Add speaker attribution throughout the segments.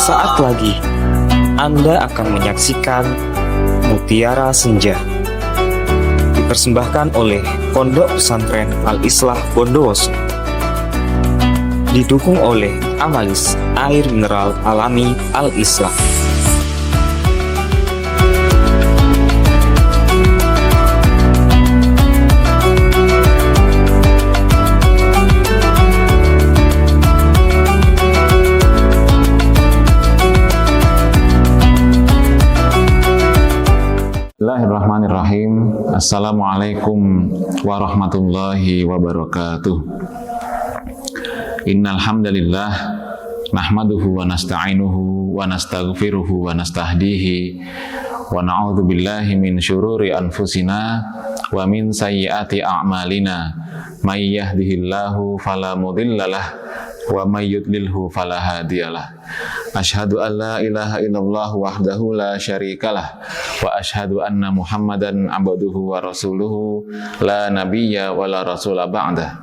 Speaker 1: Sesaat lagi Anda akan menyaksikan Mutiara Senja, dipersembahkan oleh Pondok Pesantren Al-Islah Bondowoso, didukung oleh Amalis Air Mineral Alami Al-Islah.
Speaker 2: Bismillahirrahmanirrahim. Assalamualaikum warahmatullahi wabarakatuh. Innal hamdalillah nahmaduhu wa nasta'inuhu wa nastaghfiruhu wa nastahdihi wa na'udzu billahi min syururi anfusina wa min sayyiati a'malina. May yahdihillahu fala mudhillalah wa may yudlilhu fala hadiyalah. Asyhadu an la ilaha illallah wahdahu la syarikalah wa asyhadu anna Muhammadan abduhu wa rasuluhu la nabiyya wa la rasula ba'dah.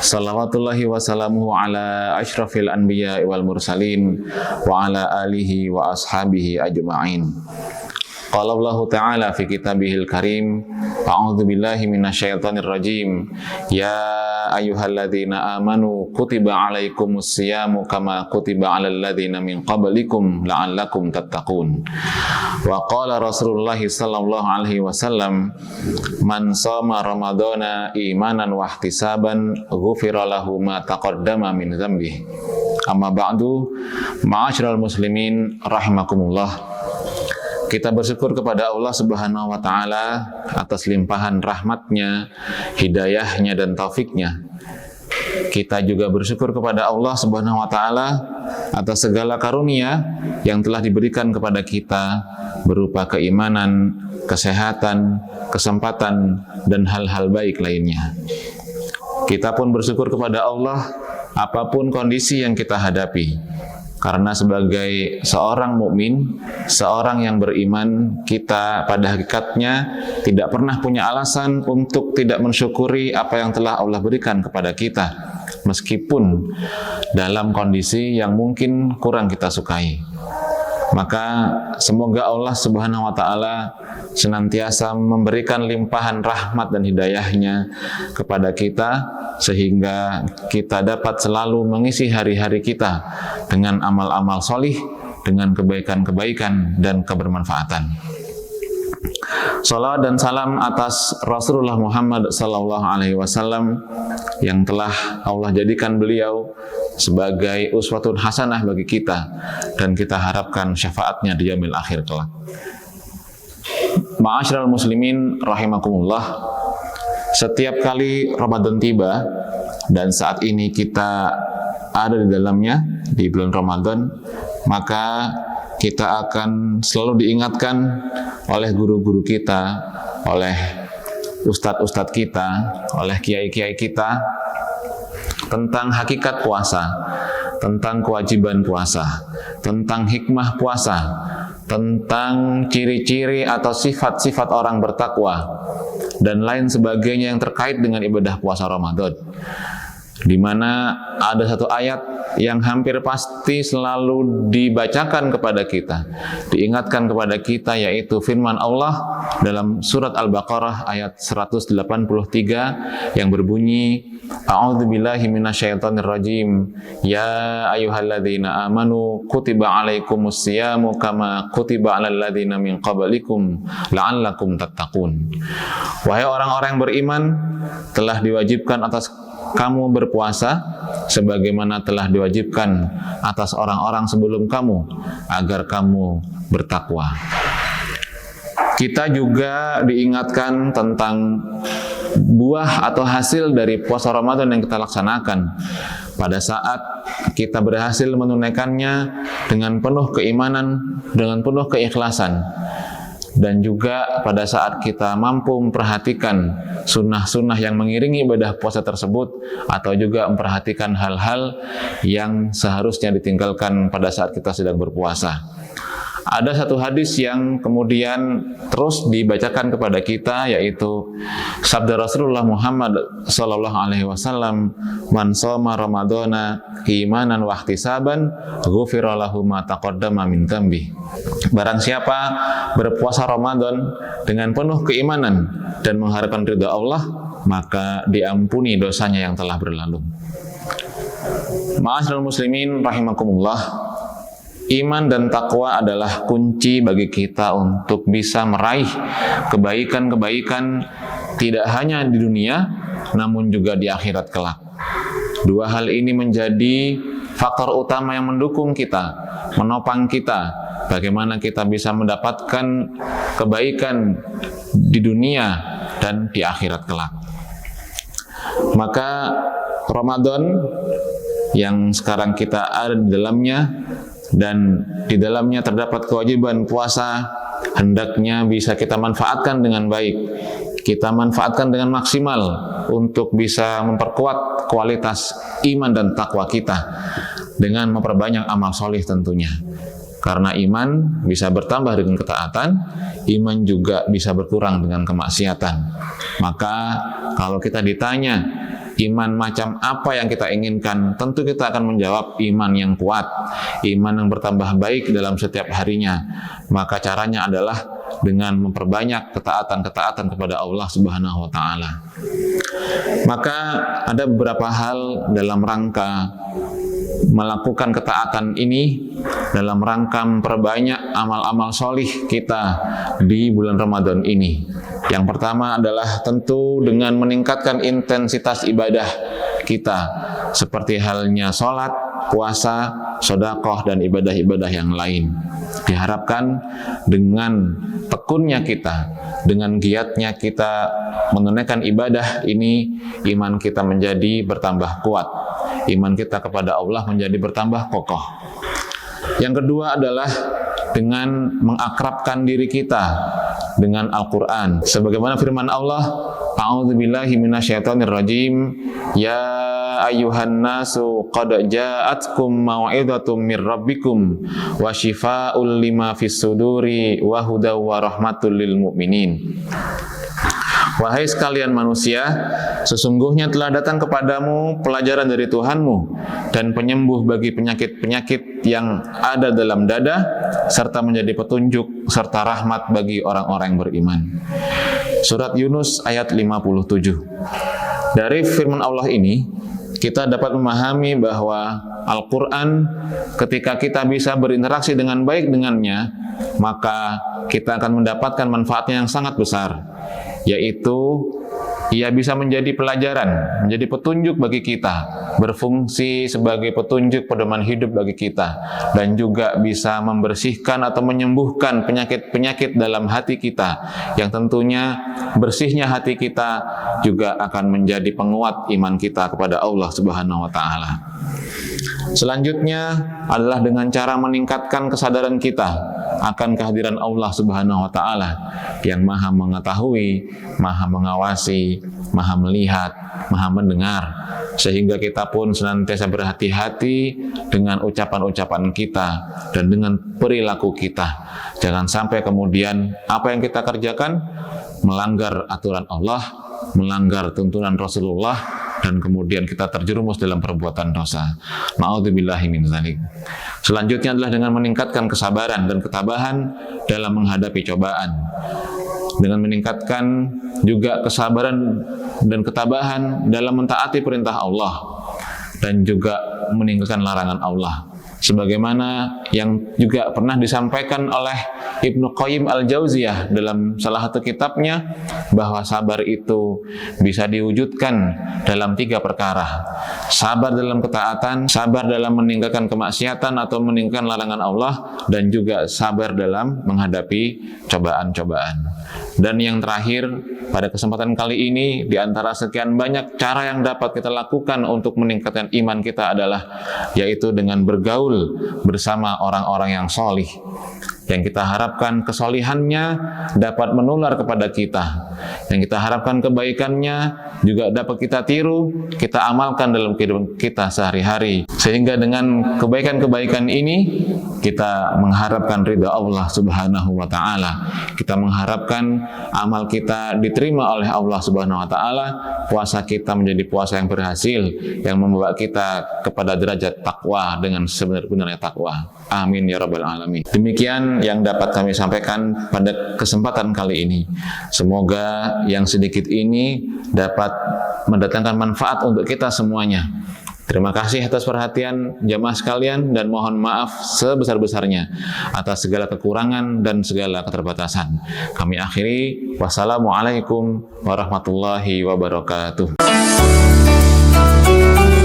Speaker 2: Salawatullahi wa salamuhu ala asyrafil anbiya wal mursalin wa ala alihi wa ashabihi ajma'in. Qala Allah Ta'ala fi kitabihil karim, a'udzu billahi minasyaitonir rajim. Ya ayyuhalladzina amanu kutiba alaikumus syiyamu kama kutiba alal ladzina min qablikum la'allakum tattaqun. Wa qala Rasulullah sallallahu alaihi wasallam, man shoma ramadhana imanan wa ihtisaban ghufira lahu ma taqaddama min dzambihi. Amma ba'du, ma'asyiral muslimin rahimakumullah. Kita bersyukur kepada Allah Subhanahu wa Ta'ala atas limpahan rahmatnya, hidayahnya, dan taufiknya. Kita juga bersyukur kepada Allah Subhanahu wa Ta'ala atas segala karunia yang telah diberikan kepada kita berupa keimanan, kesehatan, kesempatan, dan hal-hal baik lainnya. Kita pun bersyukur kepada Allah apapun kondisi yang kita hadapi. Karena sebagai seorang mukmin, seorang yang beriman, kita pada hakikatnya tidak pernah punya alasan untuk tidak mensyukuri apa yang telah Allah berikan kepada kita, meskipun dalam kondisi yang mungkin kurang kita sukai. Maka semoga Allah Subhanahu wa Ta'ala senantiasa memberikan limpahan rahmat dan hidayahnya kepada kita, sehingga kita dapat selalu mengisi hari-hari kita dengan amal-amal solih, dengan kebaikan-kebaikan dan kebermanfaatan. Salawat dan salam atas Rasulullah Muhammad sallallahu alaihi wasallam yang telah Allah jadikan beliau sebagai uswatun hasanah bagi kita, dan kita harapkan syafaatnya di yaumil akhir kelak. Ma'asyiral muslimin rahimakumullah. Setiap kali Ramadan tiba, dan saat ini kita ada di dalamnya, di bulan Ramadan, maka kita akan selalu diingatkan oleh guru-guru kita, oleh ustadz-ustadz kita, oleh kiai-kiai kita tentang hakikat puasa, tentang kewajiban puasa, tentang hikmah puasa, tentang ciri-ciri atau sifat-sifat orang bertakwa, dan lain sebagainya yang terkait dengan ibadah puasa Ramadan. Di mana ada satu ayat yang hampir pasti selalu dibacakan kepada kita, diingatkan kepada kita, yaitu firman Allah dalam surat Al-Baqarah ayat 183 yang berbunyi, A'udzu billahi minasyaitonir rajim. Ya ayyuhalladzina amanu kutiba alaikumus syiyamu kama kutiba alal ladzina min qablikum la'allakum tattaqun. Wahai orang-orang yang beriman, telah diwajibkan atas kamu berpuasa sebagaimana telah diwajibkan atas orang-orang sebelum kamu agar kamu bertakwa. Kita juga diingatkan tentang buah atau hasil dari puasa Ramadan yang kita laksanakan. Pada saat kita berhasil menunaikannya dengan penuh keimanan, dengan penuh keikhlasan, dan juga pada saat kita mampu memperhatikan sunnah-sunnah yang mengiringi ibadah puasa tersebut, atau juga memperhatikan hal-hal yang seharusnya ditinggalkan pada saat kita sedang berpuasa. Ada satu hadis yang kemudian terus dibacakan kepada kita, yaitu sabda Rasulullah Muhammad sallallahu alaihi wasallam, "Man shoma ramadhana imanan wa ihtisaban, ghufira lahu ma taqaddama min dhanbi." Barang siapa berpuasa Ramadan dengan penuh keimanan dan mengharapkan ridha Allah, maka diampuni dosanya yang telah berlalu. Ma'asyiral muslimin rahimakumullah, iman dan takwa adalah kunci bagi kita untuk bisa meraih kebaikan-kebaikan tidak hanya di dunia, namun juga di akhirat kelak. Dua hal ini menjadi faktor utama yang mendukung kita, menopang kita, bagaimana kita bisa mendapatkan kebaikan di dunia dan di akhirat kelak. Maka Ramadan yang sekarang kita ada di dalamnya, dan di dalamnya terdapat kewajiban puasa, hendaknya bisa kita manfaatkan dengan baik, kita manfaatkan dengan maksimal untuk bisa memperkuat kualitas iman dan takwa kita dengan memperbanyak amal soleh tentunya. Karena iman bisa bertambah dengan ketaatan, iman juga bisa berkurang dengan kemaksiatan. Maka kalau kita ditanya iman macam apa yang kita inginkan, tentu kita akan menjawab iman yang kuat, iman yang bertambah baik dalam setiap harinya. Maka caranya adalah dengan memperbanyak ketaatan-ketaatan kepada Allah Subhanahu wa taala. Maka ada beberapa hal dalam rangka melakukan ketaatan ini, dalam rangka memperbanyak amal-amal solih kita di bulan Ramadan ini. Yang pertama adalah tentu dengan meningkatkan intensitas ibadah kita, seperti halnya sholat, puasa, sedekah, dan ibadah-ibadah yang lain. Diharapkan dengan tekunnya kita, dengan giatnya kita menunaikan ibadah ini, iman kita menjadi bertambah kuat, iman kita kepada Allah menjadi bertambah kokoh. Yang kedua adalah dengan mengakrabkan diri kita dengan Al-Quran. Sebagaimana firman Allah, "A'udzubillahi minasyaitonirrajim, ya ayyuhan nasu qad ja'atkum mau'izatum mir rabbikum wa shifaa'ul lima fis suduri wa hudaw wa rahmatul lil mu'minin." Wahai sekalian manusia, sesungguhnya telah datang kepadamu pelajaran dari Tuhanmu dan penyembuh bagi penyakit-penyakit yang ada dalam dada, serta menjadi petunjuk serta rahmat bagi orang-orang yang beriman. Surat Yunus ayat 57. Dari firman Allah ini, kita dapat memahami bahwa Al-Quran, ketika kita bisa berinteraksi dengan baik dengannya, maka kita akan mendapatkan manfaatnya yang sangat besar, yaitu ia bisa menjadi pelajaran, menjadi petunjuk bagi kita, berfungsi sebagai petunjuk pedoman hidup bagi kita, dan juga bisa membersihkan atau menyembuhkan penyakit-penyakit dalam hati kita, yang tentunya bersihnya hati kita juga akan menjadi penguat iman kita kepada Allah Subhanahu wa taala. Selanjutnya adalah dengan cara meningkatkan kesadaran kita akan kehadiran Allah Subhanahu wa taala yang Maha mengetahui, Maha mengawasi, Maha melihat, Maha mendengar, sehingga kita pun senantiasa berhati-hati dengan ucapan-ucapan kita dan dengan perilaku kita. Jangan sampai kemudian apa yang kita kerjakan melanggar aturan Allah, melanggar tuntunan Rasulullah, dan kemudian kita terjerumus dalam perbuatan dosa. Na'udzubillahi min dzalik. Selanjutnya adalah dengan meningkatkan kesabaran dan ketabahan dalam menghadapi cobaan. Dengan meningkatkan juga kesabaran dan ketabahan dalam mentaati perintah Allah dan juga meninggalkan larangan Allah. Sebagaimana yang juga pernah disampaikan oleh Ibnu Qayyim Al-Jauziyah dalam salah satu kitabnya, bahwa sabar itu bisa diwujudkan dalam 3 perkara. Sabar dalam ketaatan, sabar dalam meninggalkan kemaksiatan atau meninggalkan larangan Allah, dan juga sabar dalam menghadapi cobaan-cobaan. Dan yang terakhir, pada kesempatan kali ini, di antara sekian banyak cara yang dapat kita lakukan untuk meningkatkan iman kita adalah, yaitu dengan bergaul bersama orang-orang yang solih. Yang kita harapkan kesolihannya dapat menular kepada kita. Yang kita harapkan kebaikannya juga dapat kita tiru, kita amalkan dalam kehidupan kita sehari-hari. Sehingga dengan kebaikan-kebaikan ini, kita mengharapkan ridha Allah Subhanahu wa Ta'ala. Kita mengharapkan amal kita diterima oleh Allah Subhanahu wa Ta'ala. Puasa kita menjadi puasa yang berhasil, yang membawa kita kepada derajat takwa dengan sebenar-benarnya takwa. Amin ya rabbal alamin. Demikian yang dapat kami sampaikan pada kesempatan kali ini. Semoga yang sedikit ini dapat mendatangkan manfaat untuk kita semuanya. Terima kasih atas perhatian jamaah sekalian dan mohon maaf sebesar-besarnya atas segala kekurangan dan segala keterbatasan. Kami akhiri, wassalamualaikum warahmatullahi wabarakatuh.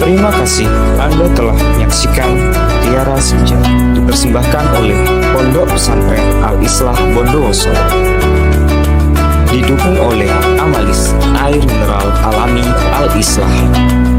Speaker 1: Terima kasih Anda telah menyaksikan Mutiara Senja, dipersembahkan oleh Pondok Pesantren Al-Islah Bondowoso, didukung oleh Amalis Air Mineral Alami Al-Islah.